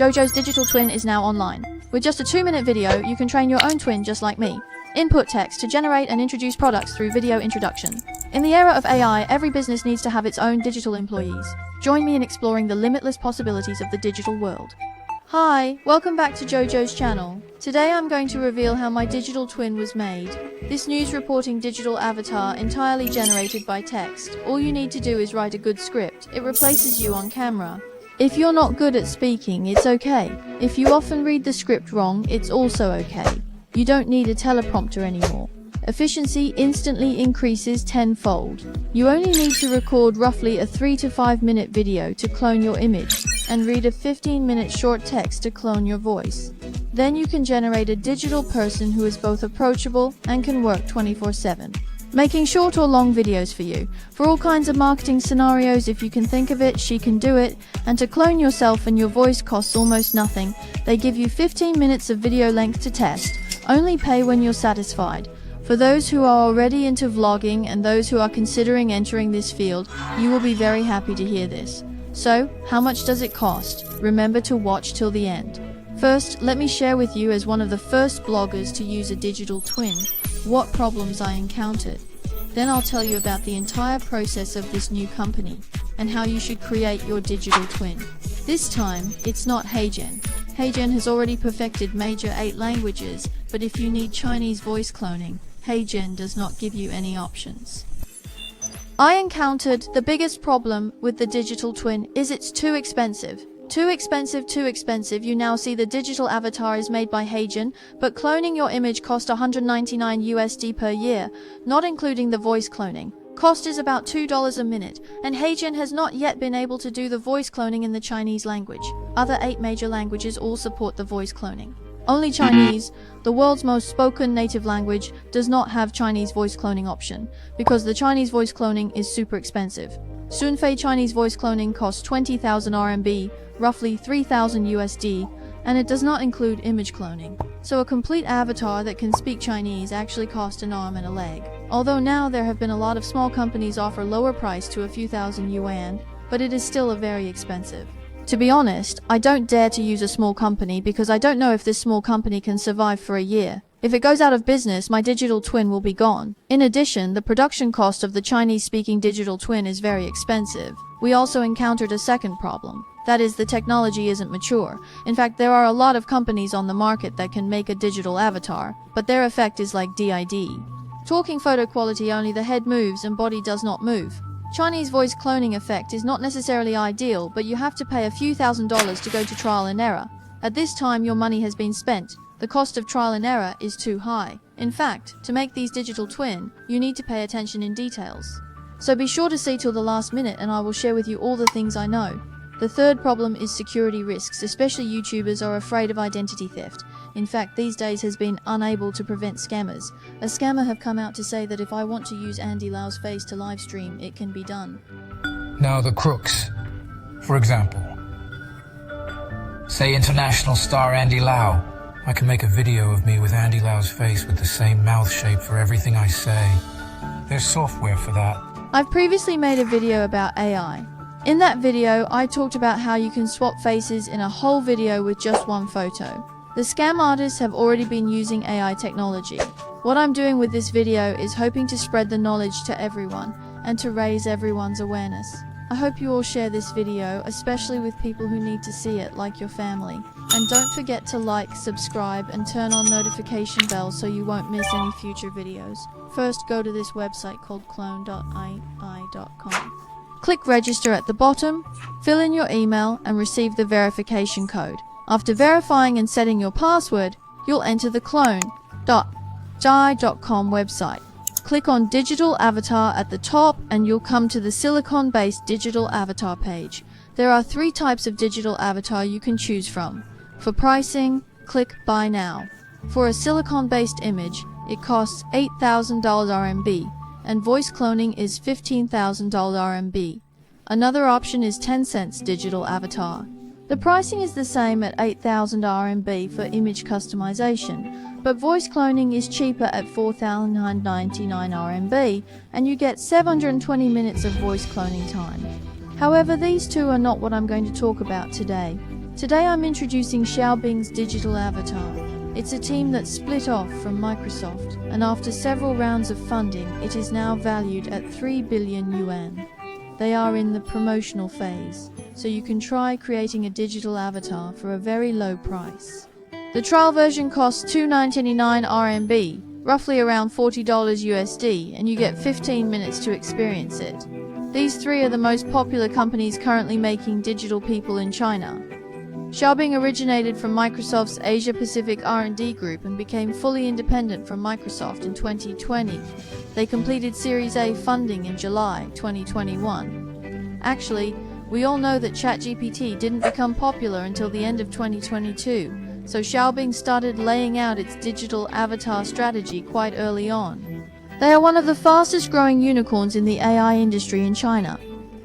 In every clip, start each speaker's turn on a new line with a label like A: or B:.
A: JoJo's digital twin is now online. With just a 2-minute video, you can train your own twin just like me. Input text to generate and introduce products through video introduction. In the era of AI, every business needs to have its own digital employees. Join me in exploring the limitless possibilities of the digital world. Hi, welcome back to JoJo's channel. Today I'm going to reveal how my digital twin was made. This news reporting digital avatar entirely generated by text. All you need to do is write a good script. It replaces you on camera. If you're not good at speaking, it's okay. If you often read the script wrong, it's also okay. You don't need a teleprompter anymore. Efficiency instantly increases tenfold. You only need to record roughly a 3 to 5 minute video to clone your image, and read a 15-minute short text to clone your voice. Then you can generate a digital person who is both approachable and can work 24/7. Making short or long videos for you. For all kinds of marketing scenarios, if you can think of it, she can do it. And to clone yourself and your voice costs almost nothing. They give you 15 minutes of video length to test. Only pay when you're satisfied. For those who are already into vlogging and those who are considering entering this field, you will be very happy to hear this. So, how much does it cost? Remember to watch till the end. First, let me share with you, as one of the first bloggers to use a digital twin, what problems I encountered. Then I'll tell you about the entire process of this new company and how you should create your digital twin. This time, it's not Heygen. Heygen has already perfected major 8 languages, but if you need Chinese voice cloning, Heygen does not give you any options. I encountered the biggest problem with the digital twin is it's too expensive. Too expensive. You now see the digital avatar is made by Heygen, but cloning your image cost $199 USD per year, not including the voice cloning. Cost is about $2 a minute, and Heygen has not yet been able to do the voice cloning in the Chinese language. Other 8 major languages all support the voice cloning. Only Chinese, the world's most spoken native language, does not have Chinese voice cloning option, because the Chinese voice cloning is super expensive. Sunfei Chinese voice cloning costs 20,000 RMB, roughly 3,000 USD, and it does not include image cloning. So a complete avatar that can speak Chinese actually costs an arm and a leg. Although now there have been a lot of small companies offer lower price to a few thousand yuan, but it is still very expensive. To be honest, I don't dare to use a small company because I don't know if this small company can survive for a year. If it goes out of business, my digital twin will be gone. In addition, the production cost of the Chinese-speaking digital twin is very expensive. We also encountered a second problem. That is, the technology isn't mature. In fact, there are a lot of companies on the market that can make a digital avatar, but their effect is like DID. Talking photo quality, only the head moves and body does not move. Chinese voice cloning effect is not necessarily ideal, but you have to pay a few $1,000s to go to trial and error. At this time, your money has been spent. The cost of trial and error is too high. In fact, to make these digital twin, you need to pay attention in details. So be sure to see till the last minute and I will share with you all the things I know. The third problem is security risks, especially YouTubers are afraid of identity theft. In fact, these days has been unable to prevent scammers. A scammer have come out to say that if I want to use Andy Lau's face to live stream, it can be done.
B: Now the crooks. For example, say international star Andy Lau. I can make a video of me with Andy Lau's face with the same mouth shape for everything I say. There's software for that.
A: I've previously made a video about AI. In that video, I talked about how you can swap faces in a whole video with just one photo. The scam artists have already been using AI technology. What I'm doing with this video is hoping to spread the knowledge to everyone and to raise everyone's awareness. I hope you all share this video, especially with people who need to see it, like your family. And don't forget to like, subscribe, and turn on notification bell so you won't miss any future videos. First, go to this website called clone.ai.com. Click register at the bottom, fill in your email, and receive the verification code. After verifying and setting your password, you'll enter the clone.ai.com website. Click on Digital Avatar at the top and you'll come to the silicon-based digital avatar page. There are 3 types of digital avatar you can choose from. For pricing, click Buy Now. For a silicon-based image, it costs $8,000 RMB, and voice cloning is $15,000 RMB. Another option is Tencent's digital avatar. The pricing is the same at 8,000 RMB for image customization, but voice cloning is cheaper at 4,999 RMB, and you get 720 minutes of voice cloning time. However, these two are not what I'm going to talk about today. Today I'm introducing Xiaobing's digital avatar. It's a team that split off from Microsoft, and after several rounds of funding, it is now valued at 3 billion yuan. They are in the promotional phase, so you can try creating a digital avatar for a very low price. The trial version costs 299 RMB, roughly around $40 USD, and you get 15 minutes to experience it. These three are the most popular companies currently making digital people in China. Xiaobing originated from Microsoft's Asia-Pacific R&D group and became fully independent from Microsoft in 2020. They completed Series A funding in July 2021. Actually, we all know that ChatGPT didn't become popular until the end of 2022, so Xiaobing started laying out its digital avatar strategy quite early on. They are one of the fastest growing unicorns in the AI industry in China.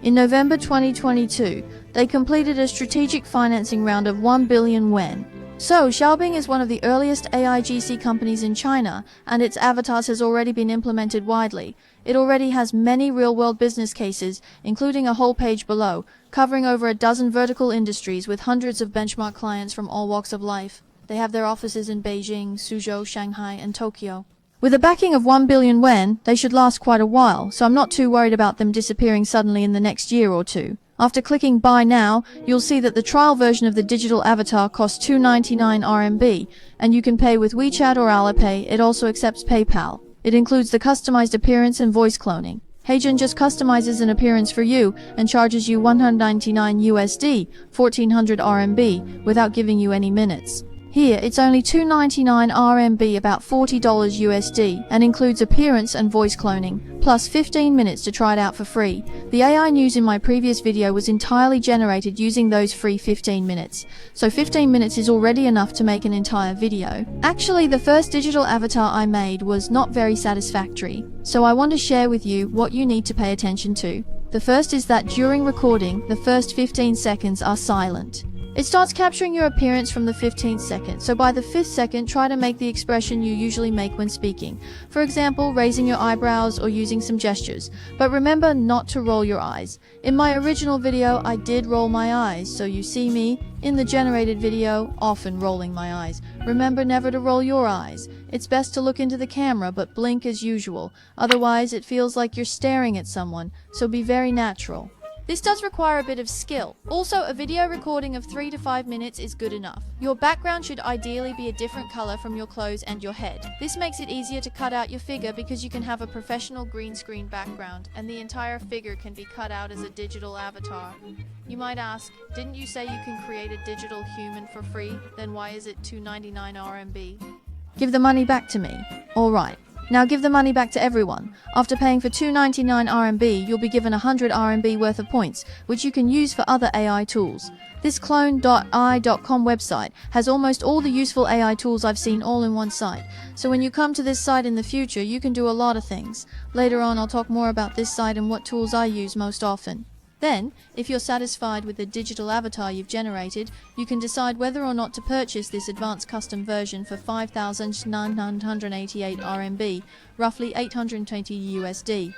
A: In November 2022, they completed a strategic financing round of 1 billion yuan. So, Xiaobing is one of the earliest AI GC companies in China, and its avatars has already been implemented widely. It already has many real-world business cases, including a whole page below, covering over a dozen vertical industries with hundreds of benchmark clients from all walks of life. They have their offices in Beijing, Suzhou, Shanghai, and Tokyo. With a backing of 1 billion yuan, they should last quite a while, so I'm not too worried about them disappearing suddenly in the next year or two. After clicking Buy Now, you'll see that the trial version of the digital avatar costs 299 RMB, and you can pay with WeChat or Alipay. It also accepts PayPal. It includes the customized appearance and voice cloning. Heygen just customizes an appearance for you and charges you 199 USD, 1400 RMB, without giving you any minutes. Here, it's only 299 RMB, about $40 USD, and includes appearance and voice cloning, plus 15 minutes to try it out for free. The AI news in my previous video was entirely generated using those free 15 minutes, so 15 minutes is already enough to make an entire video. Actually, the first digital avatar I made was not very satisfactory, so I want to share with you what you need to pay attention to. The first is that during recording, the first 15 seconds are silent. It starts capturing your appearance from the 15th second, so by the 5th second, try to make the expression you usually make when speaking. For example, raising your eyebrows or using some gestures. But remember not to roll your eyes. In my original video, I did roll my eyes, so you see me, in the generated video, often rolling my eyes. Remember never to roll your eyes. It's best to look into the camera, but blink as usual. Otherwise, it feels like you're staring at someone, so be very natural. This does require a bit of skill. Also, a video recording of 3 to 5 minutes is good enough. Your background should ideally be a different color from your clothes and your head. This makes it easier to cut out your figure because you can have a professional green screen background and the entire figure can be cut out as a digital avatar. You might ask, didn't you say you can create a digital human for free? Then why is it 299 RMB? Give the money back to me. Alright. Now give the money back to everyone. After paying for 299 RMB, you'll be given 100 RMB worth of points, which you can use for other AI tools. This clone.ai.com website has almost all the useful AI tools I've seen all in one site. So when you come to this site in the future, you can do a lot of things. Later on, I'll talk more about this site and what tools I use most often. Then, if you're satisfied with the digital avatar you've generated, you can decide whether or not to purchase this advanced custom version for 5,988 RMB, roughly 820 USD.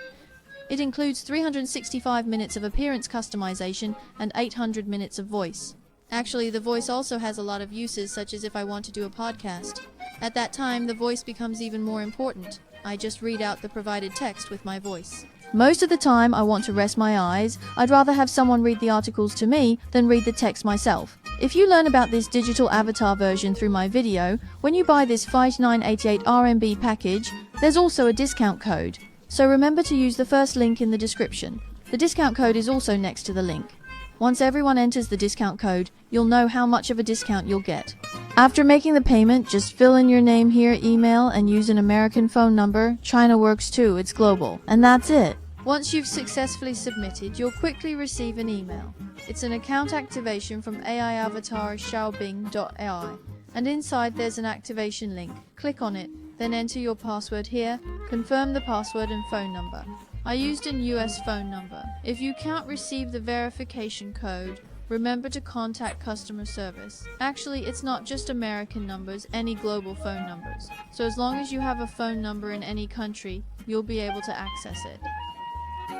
A: It includes 365 minutes of appearance customization and 800 minutes of voice. Actually, the voice also has a lot of uses, such as if I want to do a podcast. At that time, the voice becomes even more important. I just read out the provided text with my voice. Most of the time I want to rest my eyes. I'd rather have someone read the articles to me than read the text myself. If you learn about this digital avatar version through my video, when you buy this 5988 RMB package, there's also a discount code. So remember to use the first link in the description. The discount code is also next to the link. Once everyone enters the discount code, you'll know how much of a discount you'll get. After making the payment, just fill in your name here, email, and use an American phone number. China works too, it's global. And that's it. Once you've successfully submitted, you'll quickly receive an email. It's an account activation from AI avatar Xiaobing.ai. And inside there's an activation link. Click on it, then enter your password here, confirm the password and phone number. I used an US phone number. If you can't receive the verification code, remember to contact customer service. Actually, it's not just American numbers, any global phone numbers. So as long as you have a phone number in any country, you'll be able to access it.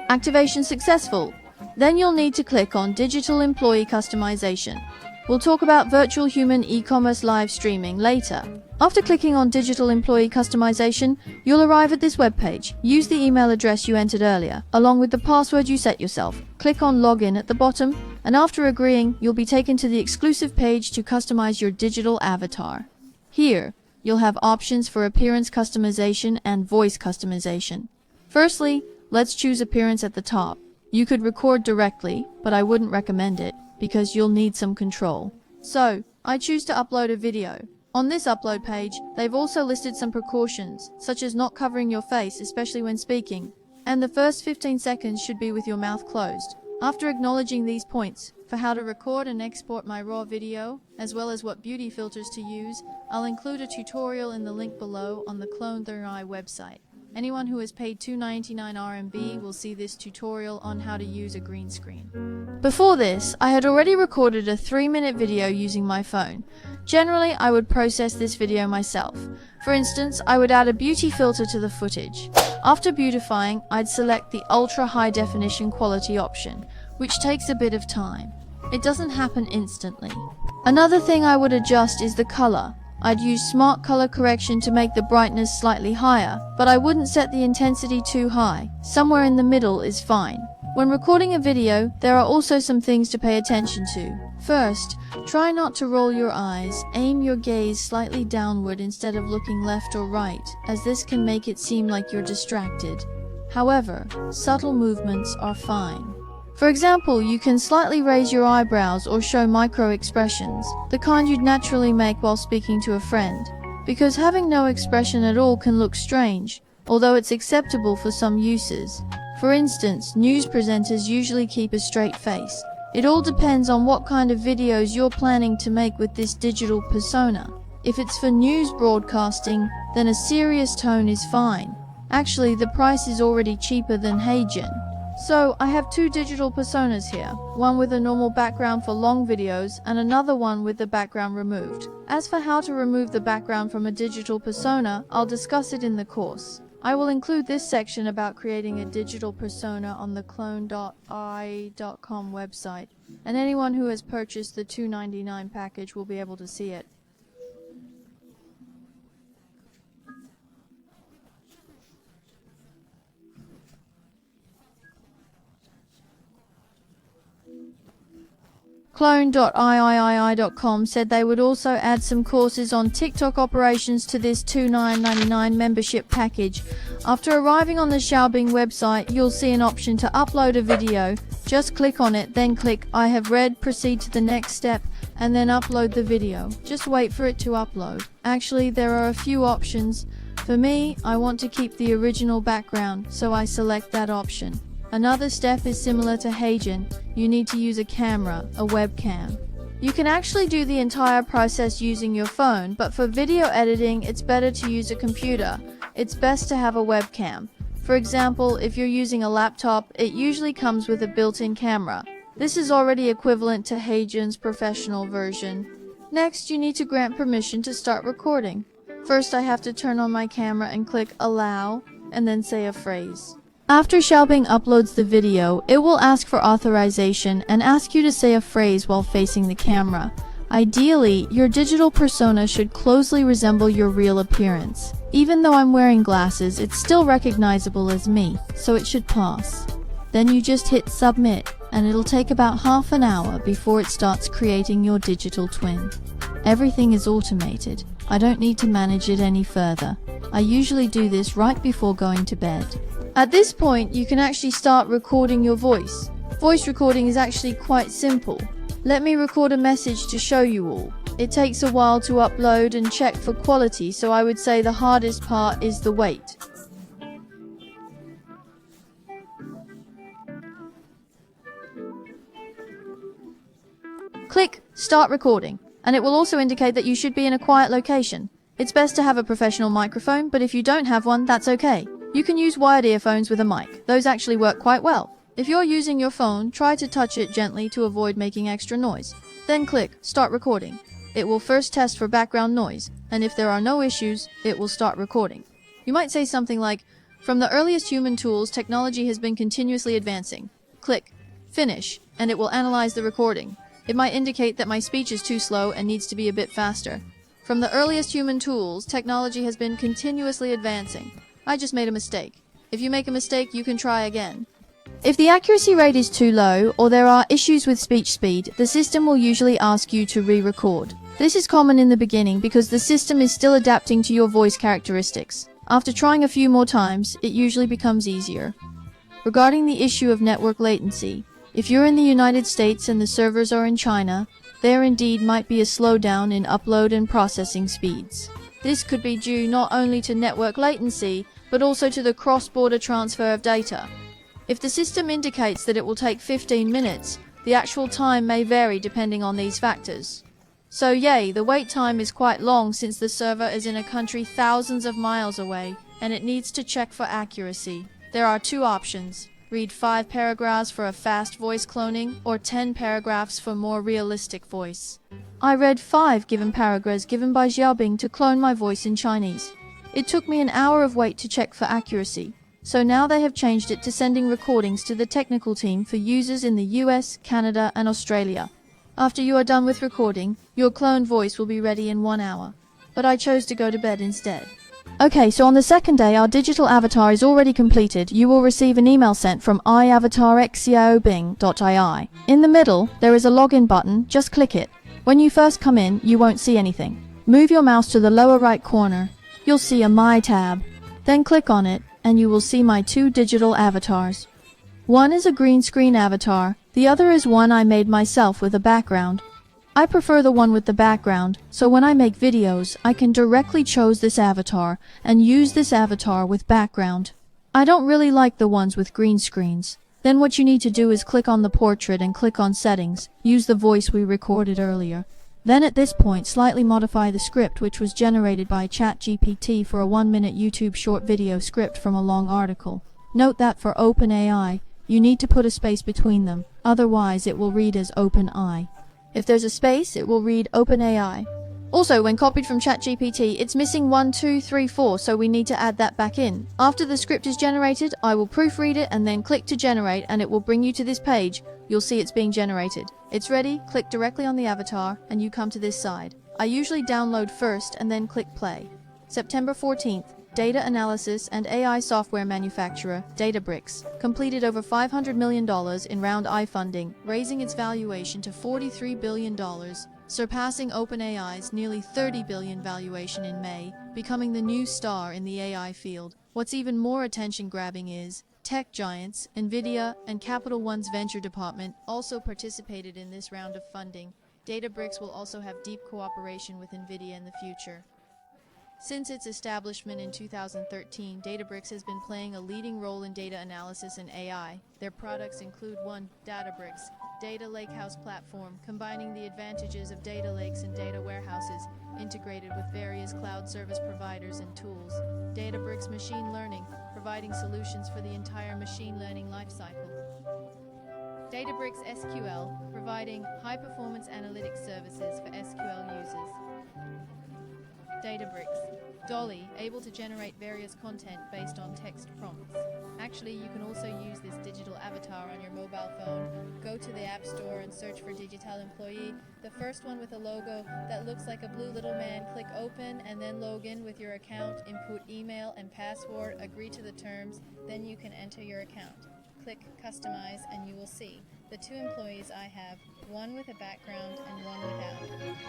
A: Activation successful. Then you'll need to click on Digital Employee Customization. We'll talk about virtual human e-commerce live streaming later. After clicking on Digital Employee Customization, you'll arrive at this webpage. Use the email address you entered earlier, along with the password you set yourself. Click on Login at the bottom, and after agreeing, you'll be taken to the exclusive page to customize your digital avatar. Here, you'll have options for appearance customization and voice customization. Firstly, let's choose appearance at the top. You could record directly, but I wouldn't recommend it, because you'll need some control. So, I choose to upload a video. On this upload page, they've also listed some precautions, such as not covering your face, especially when speaking, and the first 15 seconds should be with your mouth closed. After acknowledging these points, for how to record and export my raw video, as well as what beauty filters to use, I'll include a tutorial in the link below on the leonardo.ai website. Anyone who has paid $2.99 RMB will see this tutorial on how to use a green screen. Before this, I had already recorded a 3-minute video using my phone. Generally, I would process this video myself. For instance, I would add a beauty filter to the footage. After beautifying, I'd select the ultra high definition quality option, which takes a bit of time. It doesn't happen instantly. Another thing I would adjust is the color. I'd use smart color correction to make the brightness slightly higher, but I wouldn't set the intensity too high. Somewhere in the middle is fine. When recording a video, there are also some things to pay attention to. First, try not to roll your eyes. Aim your gaze slightly downward instead of looking left or right, as this can make it seem like you're distracted. However, subtle movements are fine. For example, you can slightly raise your eyebrows or show micro-expressions, the kind you'd naturally make while speaking to a friend. Because having no expression at all can look strange, although it's acceptable for some uses. For instance, news presenters usually keep a straight face. It all depends on what kind of videos you're planning to make with this digital persona. If it's for news broadcasting, then a serious tone is fine. Actually, the price is already cheaper than Heygen. So, I have 2 digital personas here, one with a normal background for long videos and another one with the background removed. As for how to remove the background from a digital persona, I'll discuss it in the course. I will include this section about creating a digital persona on the clone.ai.com website, and anyone who has purchased the $2.99 package will be able to see it. Clone.iii.com said they would also add some courses on TikTok operations to this $2.99 membership package. After arriving on the Xiaobing website, you'll see an option to upload a video. Just click on it, then click I have read, proceed to the next step, and then upload the video. Just wait for it to upload. Actually, there are a few options. For me, I want to keep the original background, so I select that option. Another step is similar to Heygen. You need to use a camera, a webcam. You can actually do the entire process using your phone, but for video editing, it's better to use a computer. It's best to have a webcam. For example, if you're using a laptop, it usually comes with a built-in camera. This is already equivalent to Heygen's professional version. Next, you need to grant permission to start recording. First, I have to turn on my camera and click Allow, and then say a phrase. After Xiaobing uploads the video, it will ask for authorization and ask you to say a phrase while facing the camera. Ideally, your digital persona should closely resemble your real appearance. Even though I'm wearing glasses, it's still recognizable as me, so it should pass. Then you just hit submit, and it'll take about half an hour before it starts creating your digital twin. Everything is automated. I don't need to manage it any further. I usually do this right before going to bed. At this point, you can actually start recording your voice. Voice recording is actually quite simple. Let me record a message to show you all. It takes a while to upload and check for quality, so I would say the hardest part is the wait. Click Start Recording, and it will also indicate that you should be in a quiet location. It's best to have a professional microphone, but if you don't have one, that's okay. You can use wired earphones with a mic. Those actually work quite well. If you're using your phone, try to touch it gently to avoid making extra noise. Then click Start Recording. It will first test for background noise, and if there are no issues, it will start recording. You might say something like, "From the earliest human tools, technology has been continuously advancing." Click Finish, and it will analyze the recording. It might indicate that my speech is too slow and needs to be a bit faster. From the earliest human tools, technology has been continuously advancing. I just made a mistake. If you make a mistake, you can try again. If the accuracy rate is too low or there are issues with speech speed, the system will usually ask you to re-record. This is common in the beginning because the system is still adapting to your voice characteristics. After trying a few more times, it usually becomes easier. Regarding the issue of network latency, if you're in the United States and the servers are in China, there indeed might be a slowdown in upload and processing speeds. This could be due not only to network latency, but also to the cross-border transfer of data. If the system indicates that it will take 15 minutes, the actual time may vary depending on these factors. So yay, the wait time is quite long since the server is in a country thousands of miles away, and it needs to check for accuracy. There are two options. Read 5 paragraphs for a fast voice cloning, or 10 paragraphs for more realistic voice. I read 5 given paragraphs given by Xiaobing to clone my voice in Chinese. It took me an hour of wait to check for accuracy. So now they have changed it to sending recordings to the technical team for users in the US, Canada, and Australia. After you are done with recording, your cloned voice will be ready in 1 hour. But I chose to go to bed instead. Okay, so on the second day our digital avatar is already completed. You will receive an email sent from iavatarxiaobing.ai. In the middle, there is a login button, just click it. When you first come in, you won't see anything. Move your mouse to the lower right corner. You'll see a My tab. Then click on it, and you will see my 2 digital avatars. One is a green screen avatar, the other is one I made myself with a background. I prefer the one with the background, so when I make videos, I can directly choose this avatar and use this avatar with background. I don't really like the ones with green screens. Then what you need to do is click on the portrait and click on settings, use the voice we recorded earlier. Then at this point, slightly modify the script which was generated by ChatGPT for a 1-minute YouTube short video script from a long article. Note that for OpenAI, you need to put a space between them, otherwise it will read as OpenAI. If there's a space, it will read OpenAI. Also, when copied from ChatGPT, it's missing 1, 2, 3, 4, so we need to add that back in. After the script is generated, I will proofread it and then click to generate, and it will bring you to this page. You'll see it's being generated. It's ready, click directly on the avatar, and you come to this side. I usually download first and then click play. September 14th, data analysis and AI software manufacturer, Databricks, completed over $500 million in round I funding, raising its valuation to $43 billion, surpassing OpenAI's nearly $30 billion valuation in May, becoming the new star in the AI field. What's even more attention-grabbing is, tech giants, NVIDIA, and Capital One's venture department also participated in this round of funding. Databricks will also have deep cooperation with NVIDIA in the future. Since its establishment in 2013, Databricks has been playing a leading role in data analysis and AI. Their products include 1. Databricks, data lakehouse platform, combining the advantages of data lakes and data warehouses, integrated with various cloud service providers and tools. Databricks Machine Learning, providing solutions for the entire machine learning lifecycle. Databricks SQL, providing high-performance analytics services for SQL users. Databricks Dolly, able to generate various content based on text prompts. Actually, you can also use this digital avatar on your mobile phone. Go to the App Store and search for Digital Employee. The first one with a logo that looks like a blue little man. Click open and then log in with your account. Input email and password. Agree to the terms. Then you can enter your account. Click customize and you will see the 2 employees I have, one with a background and one without.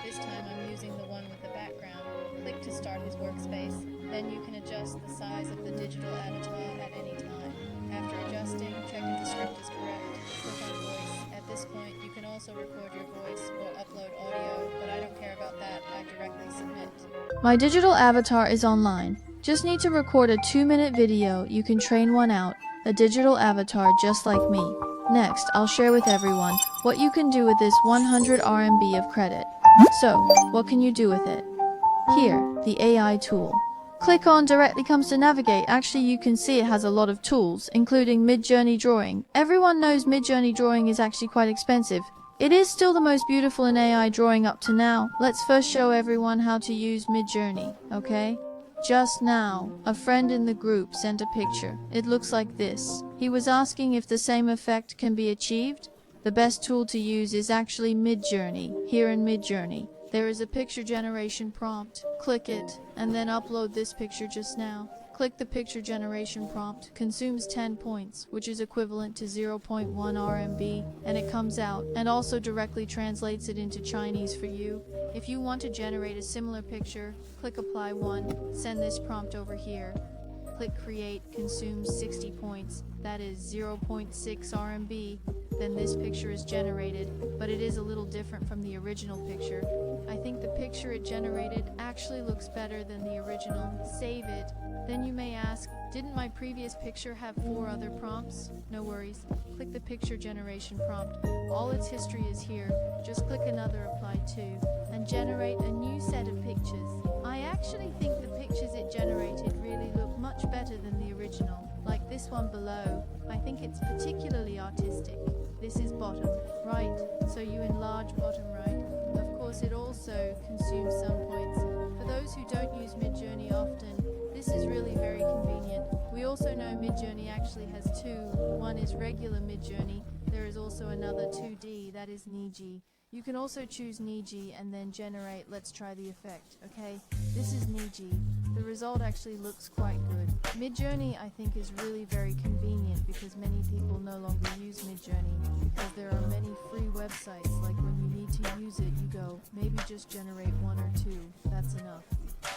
A: This time I'm using the one with the background. Click to start his workspace. Then you can adjust the size of the digital avatar at any time. After adjusting, check if the script is correct. Click on voice. At this point, you can also record your voice or upload audio, but I don't care about that. I directly submit. My digital avatar is online. Just need to record a 2-minute video. You can train one out. A digital avatar just like me. Next, I'll share with everyone what you can do with this 100 RMB of credit. So, what can you do with it? Here, the AI tool. Click on directly comes to navigate. Actually, you can see it has a lot of tools, including Mid-Journey Drawing. Everyone knows Mid-Journey Drawing is actually quite expensive. It is still the most beautiful in AI drawing up to now. Let's first show everyone how to use Mid-Journey, okay? Just now, a friend in the group sent a picture. It looks like this. He was asking if the same effect can be achieved. The best tool to use is actually Midjourney. Here in Midjourney, there is a picture generation prompt. Click it, and then upload this picture just now. Click the picture generation prompt, consumes 10 points, which is equivalent to 0.1 RMB, and it comes out, and also directly translates it into Chinese for you. If you want to generate a similar picture, click apply one, send this prompt over here. Click create, consumes 60 points, that is 0.6 RMB, then this picture is generated, but it is a little different from the original picture. I think the picture it generated actually looks better than the original. Save it. Then you may ask, didn't my previous picture have 4 other prompts? No worries. Click the picture generation prompt. All its history is here. Just click another apply to, and generate a new set of pictures. I actually think the pictures it generated really look much better than the original, like this one below. I think it's particularly artistic. This is bottom right, so you enlarge bottom right. Of course, it also consumes some points. For those who don't use Midjourney often, this is really very convenient. We also know Midjourney actually has 2. One is regular Midjourney. There is also another 2D, that is Niji. You can also choose Niji and then generate. Let's try the effect, okay? This is Niji. The result actually looks quite good. Midjourney, I think, is really very convenient because many people no longer use Midjourney because there are many free websites, like when you need to use it, you go, maybe just generate 1 or 2, that's enough.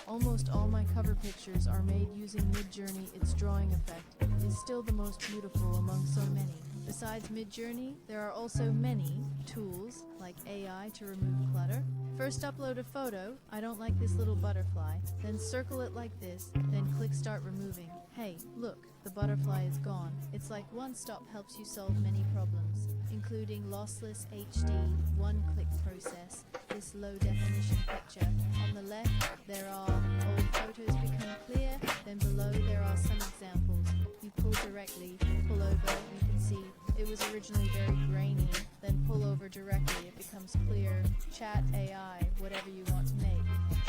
A: Almost all my cover pictures are made using Midjourney. Its drawing effect is still the most beautiful among so many. Besides Midjourney, there are also many tools like AI to remove clutter. First upload a photo, I don't like this little butterfly, then circle it like this, then click start removing. Hey, look, the butterfly is gone. It's like One Stop helps you solve many problems, including lossless HD, one-click process, this low-definition picture. On the left, there are old photos become clear, then below there are some examples. You pull directly, pull over, you can see it was originally very grainy, then pull over directly, it becomes clear. Chat AI, whatever you want to make.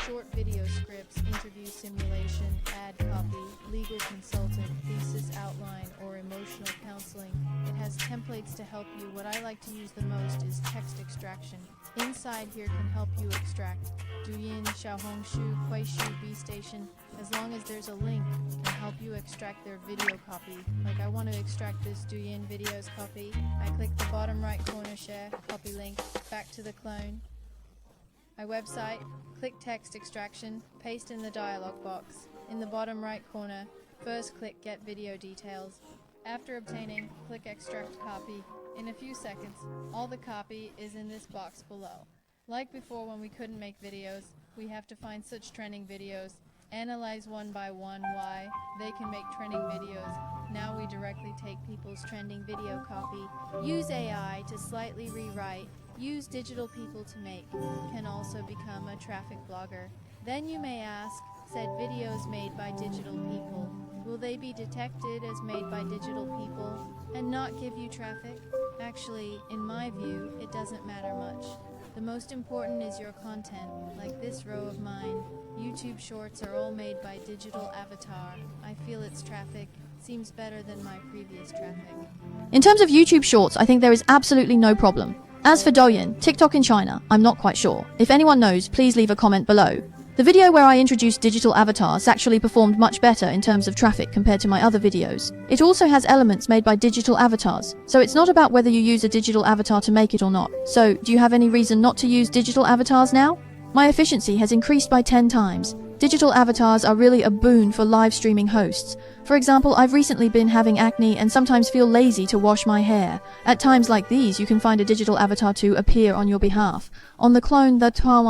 A: Short video scripts, interview simulation, ad copy, legal consultant, thesis outline, or emotional counseling. It has templates to help you. What I like to use the most is text extraction. Inside here can help you extract Douyin, Xiaohongshu, Kuaishu, B-Station. As long as there's a link, can help you extract their video copy. Like I want to extract this Douyin videos copy. I click the bottom right corner, share, copy link, back to the clone. My website, click text extraction, paste in the dialog box. In the bottom right corner, first click get video details. After obtaining, click extract copy. In a few seconds, all the copy is in this box below. Like before when we couldn't make videos, we have to find such trending videos, analyze one by one why they can make trending videos. Now we directly take people's trending video copy, use AI to slightly rewrite, use digital people to make, can also become a traffic blogger. Then you may ask, said videos made by digital people, will they be detected as made by digital people and not give you traffic? Actually, in my view, it doesn't matter much. The most important is your content, like this row of mine. YouTube shorts are all made by digital avatar. I feel its traffic seems better than my previous traffic. In terms of YouTube Shorts, I think there is absolutely no problem. As for Douyin, TikTok in China, I'm not quite sure. If anyone knows, please leave a comment below. The video where I introduced digital avatars actually performed much better in terms of traffic compared to my other videos. It also has elements made by digital avatars, so it's not about whether you use a digital avatar to make it or not. So, do you have any reason not to use digital avatars now? My efficiency has increased by 10 times. Digital avatars are really a boon for live streaming hosts. For example, I've recently been having acne and sometimes feel lazy to wash my hair. At times like these, you can find a digital avatar to appear on your behalf. On the clone.ai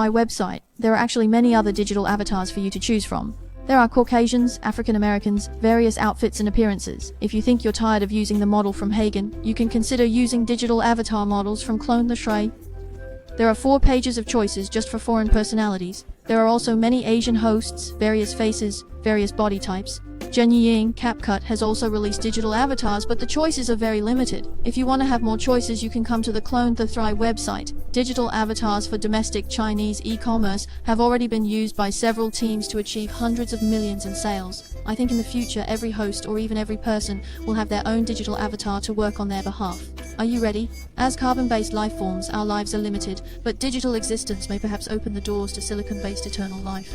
A: website, there are actually many other digital avatars for you to choose from. There are Caucasians, African Americans, various outfits and appearances. If you think you're tired of using the model from Heygen, you can consider using digital avatar models from Clone.ai. There are 4 pages of choices just for foreign personalities. There are also many Asian hosts, various faces, various body types. Zhenying CapCut has also released digital avatars, but the choices are very limited. If you want to have more choices, you can come to the Clone.ai website. Digital avatars for domestic Chinese e-commerce have already been used by several teams to achieve hundreds of millions in sales. I think in the future, every host or even every person will have their own digital avatar to work on their behalf. Are you ready? As carbon-based life forms, our lives are limited, but digital existence may perhaps open the doors to silicon-based eternal life.